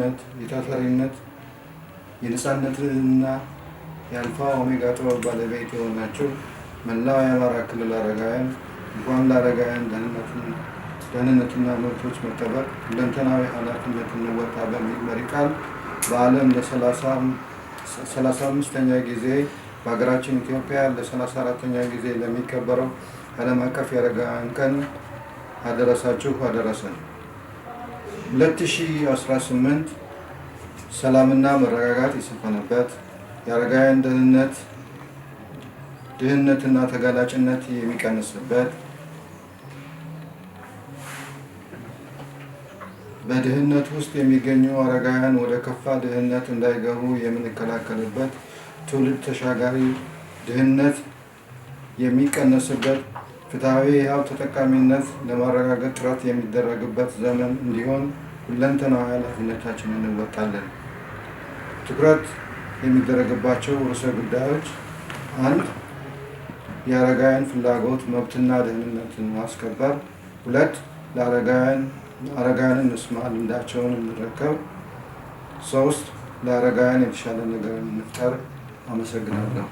የአንድነት፣ የታታሪነት፣ የነፃነትና የአልፋ ኦሜጋ ጥበብ ባለቤት የሆናችሁ መላው የአማራ ክልል አረጋውያን እንኳን ለአረጋውያን ደህንነትና መብቶች መጠበቅ ሁለንተናዊ ኃላፊነት እንወጣ በሚል መሪ ቃል በዓለም ለ35ኛ ጊዜ በሀገራችን ኢትዮጵያ ለ34ኛ ጊዜ ለሚከበረው ዓለም አቀፍ የአረጋውያን ቀን አደረሳችሁ አደረሰን። 2018 ሰላምና መረጋጋት የሰፈነበት የአረጋውያን ድህነትና ተጋላጭነት የሚቀንስበት በድህነት ውስጥ የሚገኙ አረጋውያን ወደ ከፋ ድህነት እንዳይገቡ የምንከላከልበት ትውልድ ተሻጋሪ ድህነት የሚቀንስበት ፍትሐዊ የሀብት ተጠቃሚነት ለማረጋገጥ ጥረት የሚደረግበት ዘመን እንዲሆን ሁለንተናዊ ኃላፊነታችንን እንወጣለን። ትኩረት የሚደረግባቸው ርዕሰ ጉዳዮች 1. የአረጋውያን ፍላጎት መብትና ደህንነትን ማስከበር 2. ለአረጋውያን እንስማ፣ ልምዳቸውን እንረከብ 3. ለአረጋውያን የተሻለ ነገር እንፍጠር። አመሰግናለሁ።